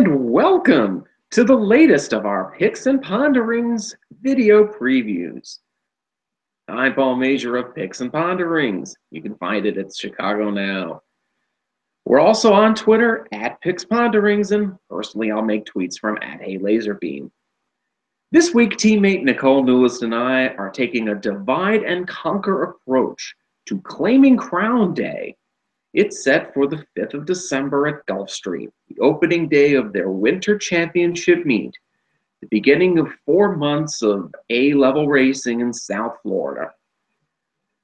And welcome to the latest of our Picks and Ponderings video previews. I'm Paul Major of Picks and Ponderings. You can find it at Chicago Now. We're also on Twitter at Picks Ponderings, and personally I'll make tweets from at HeyLaserbeam. This week, teammate Nicole Newlist and I are taking a divide and conquer approach to claiming Crown Day. It's set for the 5th of December at Gulfstream, the opening day of their Winter Championship meet, the beginning of 4 months of A-level racing in South Florida.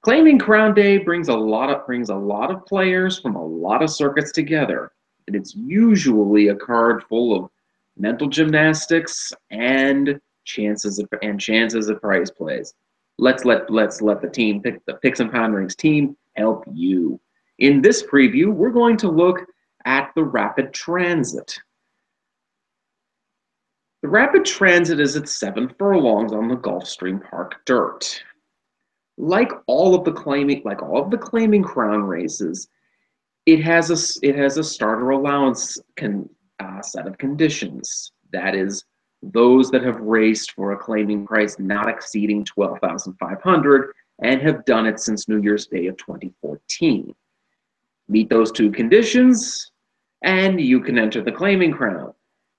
Claiming Crown Day brings a lot of players from a lot of circuits together, and it's usually a card full of mental gymnastics and chances of prize plays. Let's let the Picks and Ponderings team help you. In this preview, we're going to look at the Rapid Transit. The Rapid Transit is at 7 furlongs on the Gulfstream Park Dirt. Like all of the claiming Crown races, it has a starter allowance set of conditions. That is, those that have raced for a claiming price not exceeding $12,500 and have done it since New Year's Day of 2014. Meet those two conditions, and you can enter the claiming Crown.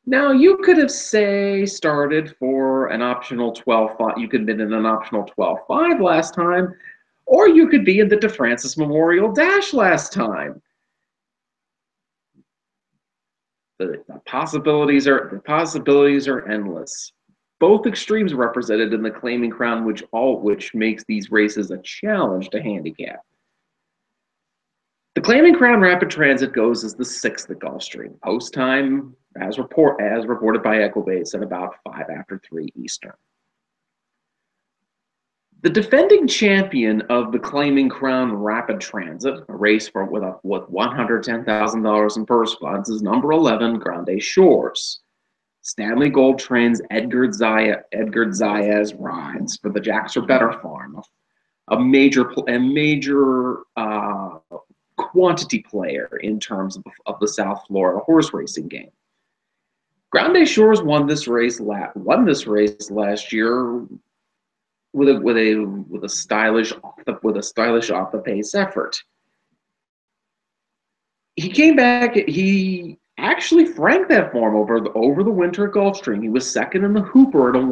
Now, you could have, started for an optional 12.5. You could have been in an optional 12.5 last time, or you could be in the DeFrancis Memorial Dash last time. The possibilities are endless. Both extremes are represented in the claiming Crown, which makes these races a challenge to handicap. The Claiming Crown Rapid Transit goes as the 6th at Gulfstream. Post time, as reported by Equibase, at about 5 after 3 Eastern. The defending champion of the Claiming Crown Rapid Transit, a race with $110,000 in purse funds, is number 11, Grande Shores. Stanley Gold Train's Edgar Zayas rides for the Jacks Are Better farm, a major quantity player in terms of the South Florida horse racing game. Grande Shores won this race last year with a stylish off the pace effort. He came back. He actually franked that form over the winter at Gulfstream. He was second in the Hooper at a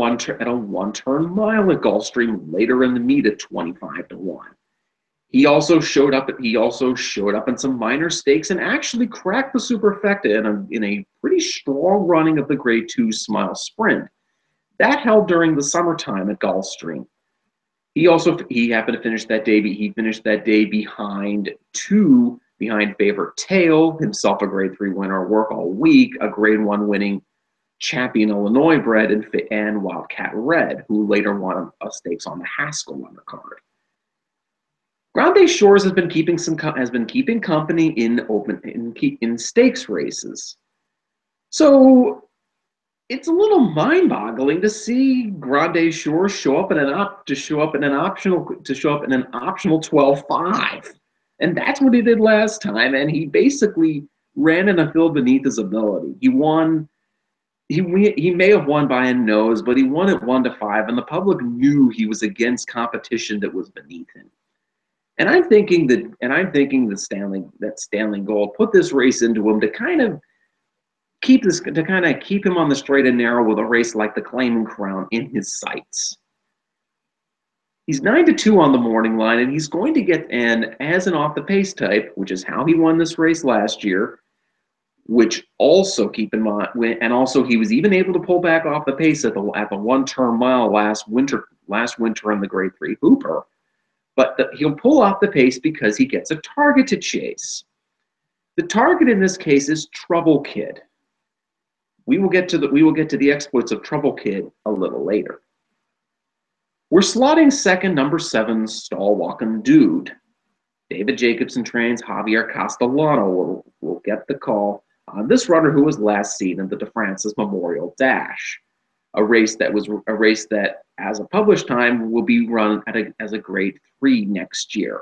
one-turn mile at Gulfstream later in the meet at 25-1. He also showed up in some minor stakes and actually cracked the Superfecta in a pretty strong running of the Grade 2 Smile Sprint. That held during the summertime at Gulfstream. He happened to finish that day. He finished that day behind Favorite Tail, himself a Grade 3 winner, Work All Week, a Grade 1 winning Champion Illinois bred, and Wildcat Red, who later won a stakes on the Haskell undercard. Grande Shores has been keeping company in stakes races, so it's a little mind-boggling to see Grande Shores show up in an optional 12.5, and that's what he did last time. And he basically ran in a field beneath his ability. He won. He may have won by a nose, but he won at 1-5, and the public knew he was against competition that was beneath him. And I'm thinking that Stanley Gold put this race into him to kind of keep him on the straight and narrow with a race like the Claiming Crown in his sights. He's 9-2 on the morning line, and he's going to get in as an off the pace type, which is how he won this race last year. Which also keep in mind, and also he was even able to pull back off the pace at the 1-turn mile last winter in the Grade 3 Hooper. But he'll pull off the pace because he gets a target to chase. The target in this case is Trouble Kid. We will get to the exploits of Trouble Kid a little later. We're slotting second, number 7, Stall Walking Dude. David Jacobson trains Javier Castellano will get the call on this runner who was last seen in the DeFrancis Memorial Dash, a race that as a published time will be run as a Grade 3 next year.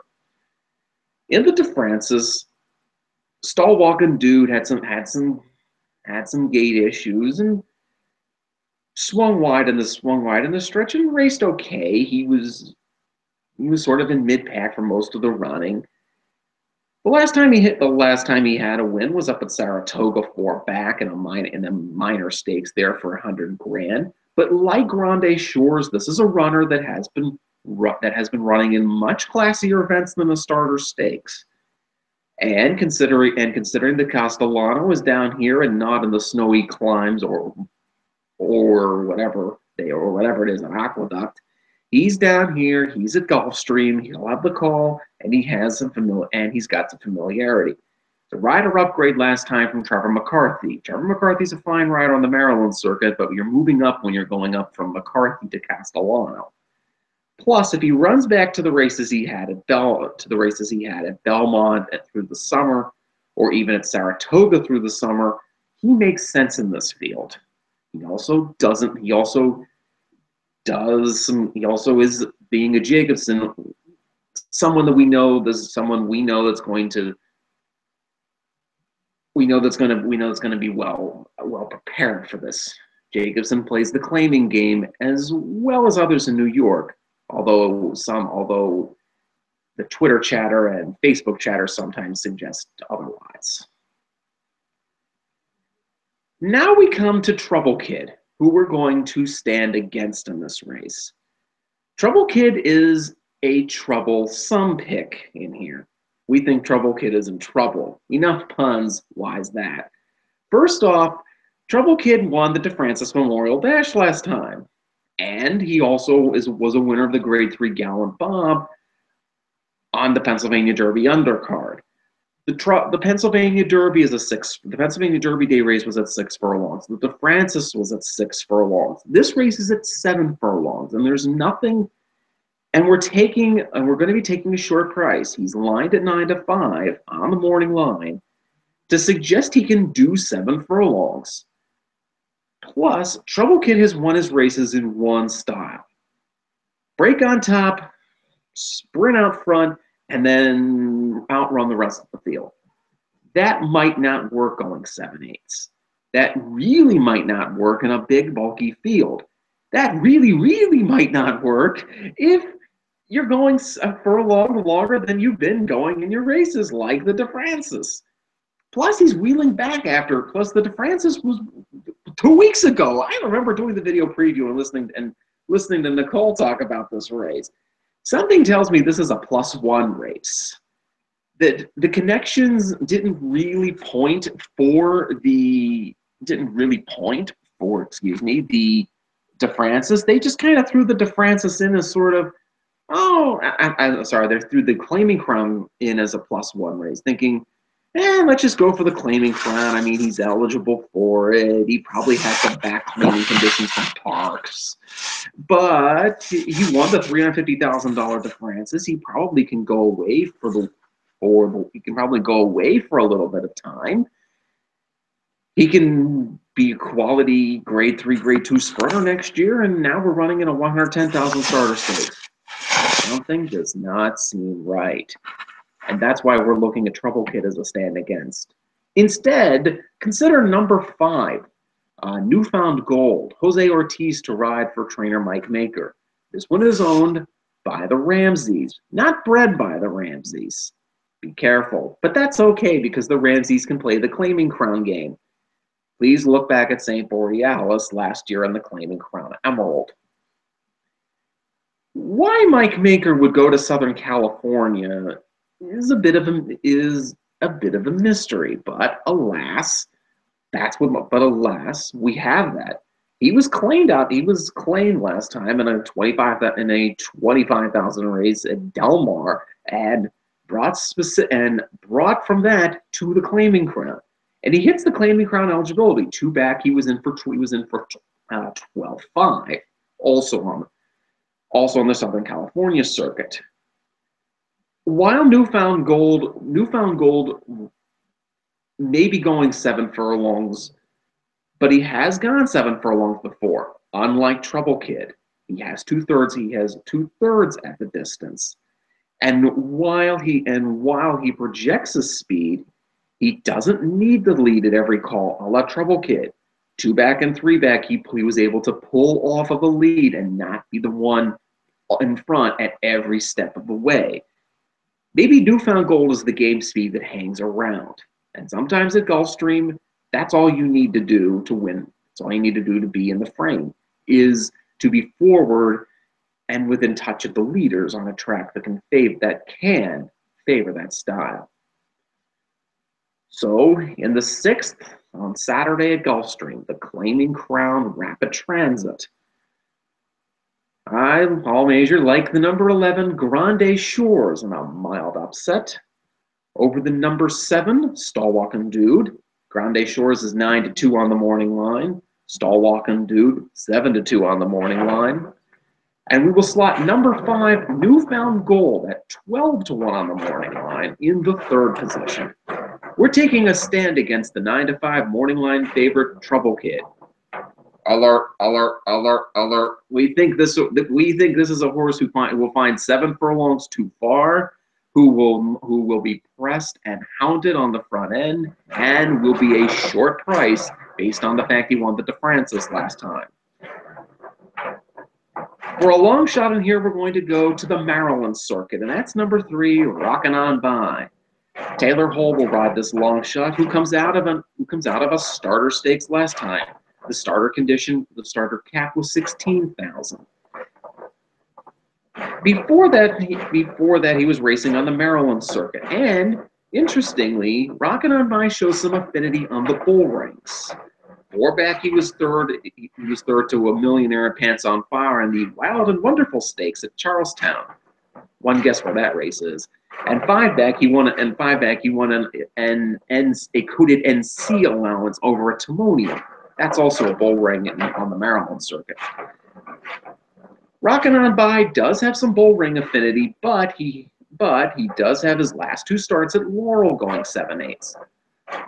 In the DeFrancis, Stall Walking Dude had some had some gate issues and swung wide in the stretch and raced okay. He was sort of in mid pack for most of the running. The last time he had a win was up at Saratoga 4 back in a minor stakes there for 100 grand. But like Grande Shores, this is a runner that has been running in much classier events than the starter stakes. And considering the Castellano is down here and not in the snowy climbs or whatever it is, an aqueduct. He's down here. He's at Gulfstream. He'll have the call, and he's got some familiarity. The rider upgrade last time from Trevor McCarthy. Trevor McCarthy's a fine rider on the Maryland circuit, but you're moving up when you're going up from McCarthy to Castellano. Plus, if he runs back to the races he had at Belmont through the summer, or even at Saratoga through the summer, he makes sense in this field. He also is, being a Jacobsen, someone that we know that's going to be well prepared for this. Jacobsen plays the claiming game as well as others in New York, although the Twitter chatter and Facebook chatter sometimes suggest otherwise. Now we come to Trouble Kid, who we're going to stand against in this race. Trouble Kid is a troublesome pick in here. We think Trouble Kid is in trouble. Enough puns, why is that? First off, Trouble Kid won the DeFrancis Memorial Dash last time. And he also was a winner of the Grade 3 Gallant Bob on the Pennsylvania Derby undercard. The Pennsylvania Derby is the Pennsylvania Derby day race was at 6 furlongs. The DeFrancis was at 6 furlongs. This race is at 7 furlongs, and there's nothing. And we're going to be taking a short price. He's lined at 9 to 5 on the morning line to suggest he can do 7 furlongs. Plus, Trouble Kid has won his races in one style: break on top, sprint out front, and then outrun the rest of the field. That might not work going 7/8. That really might not work in a big, bulky field. That really, really might not work if you're going a furlong longer than you've been going in your races, like the DeFrancis. Plus, he's wheeling back after. Plus, the DeFrancis was 2 weeks ago. I remember doing the video preview and listening to Nicole talk about this race. Something tells me this is a +1 race. That the connections didn't really point for the DeFrancis. They just kind of threw the DeFrancis in as sort of, I'm sorry, they threw the Claiming Crown in as a +1 race, thinking, let's just go for the Claiming Crown. I mean, he's eligible for it. He probably has some back claiming conditions from Parks. But he won the $350,000 DeFrancis. He probably can go away for a little bit of time. He can be a quality Grade 3, Grade 2 sprinter next year, and now we're running in a 110,000 starter state. Something does not seem right. And that's why we're looking at Trouble Kid as a stand against. Instead, consider number 5, Newfound Gold, Jose Ortiz to ride for trainer Mike Maker. This one is owned by the Ramseys, not bred by the Ramseys. Be careful, but that's okay because the Ramseys can play the Claiming Crown game. Please look back at St. Borealis last year in the Claiming Crown Emerald. Why Mike Maker would go to Southern California is a bit of a mystery, but alas, we have that. He was claimed last time in a 25,000 race at Del Mar and brought from that to the Claiming Crown. And he hits the Claiming Crown eligibility. 2 back, he was in for 12.5, also on the Southern California circuit. While Newfound Gold may be going 7 furlongs, but he has gone 7 furlongs before. Unlike Trouble Kid, he has 2/3. He has 2/3 at the distance, and while he projects his speed, He doesn't need the lead at every call, a la Trouble Kid. 2-back and 3-back, he was able to pull off of a lead and not be the one in front at every step of the way. Maybe Newfound Gold is the game speed that hangs around. And sometimes at Gulfstream, that's all you need to do to win. That's all you need to do to be in the frame, is to be forward and within touch of the leaders on a track that can favor that style. So in the 6th, on Saturday at Gulfstream, the Claiming Crown Rapid Transit. All measure like the number 11 Grande Shores in a mild upset. Over the number 7, Stallwalkin' Dude. Grande Shores is 9-2 on the morning line. Stallwalkin' Dude, 7-2 on the morning line. And we will slot number 5, Newfound Gold, at 12-1 on the morning line in the 3rd position. We're taking a stand against the 9-5 morning line favorite Trouble Kid. Alert, alert, alert, alert. We think this is a horse who will find 7 furlongs too far, who will be pressed and hounded on the front end, and will be a short price based on the fact he won the DeFrancis last time. For a long shot in here, we're going to go to the Maryland circuit, and that's number 3, Rockin' On By. Taylor Hull will ride this long shot, who comes out of a starter stakes last time. The starter cap was 16,000. Before that, he was racing on the Maryland circuit, and interestingly, Rockin' On By shows some affinity on the bull ranks. 4-back, he was third to a Millionaire and Pants on Fire in the Wild and Wonderful Stakes at Charlestown. One guess where that race is. And 5-back, he won a coded NC allowance over at Timonium. That's also a bull ring on the Maryland circuit. Rockin' On By does have some bull ring affinity, but he does have his last 2 starts at Laurel going 7/8.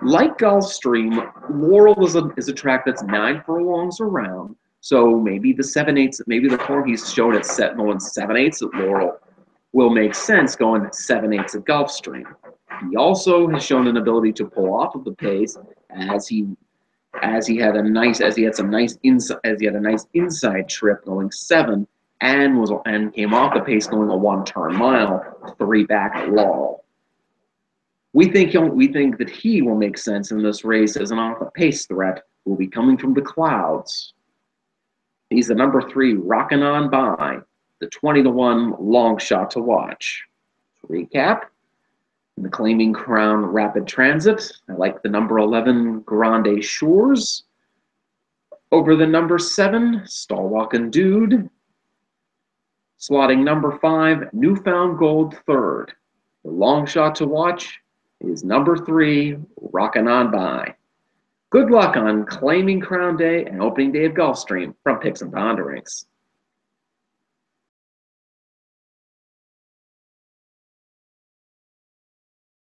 Like Gulfstream, Laurel is a track that's 9 furlongs around, so maybe the 7/8, maybe the form he's showed at going 7/8 at Laurel will make sense going 7/8 at Gulfstream. He also has shown an ability to pull off of the pace as he had a nice inside trip going 7 and came off the pace going a 1-turn mile 3-back at Laurel. We think that he will make sense in this race as an off-the-pace threat who will be coming from the clouds. He's the number 3, Rockin' On By, the 20-1 long shot to watch. To recap, in the Claiming Crown Rapid Transit, I like the number 11 Grande Shores. Over the number 7, Stallwalkin' Dude. Slotting number 5, Newfound Gold 3rd. The long shot to watch is number 3, Rockin' On By. Good luck on Claiming Crown Day and opening day of Gulfstream from Picks and Ponderings.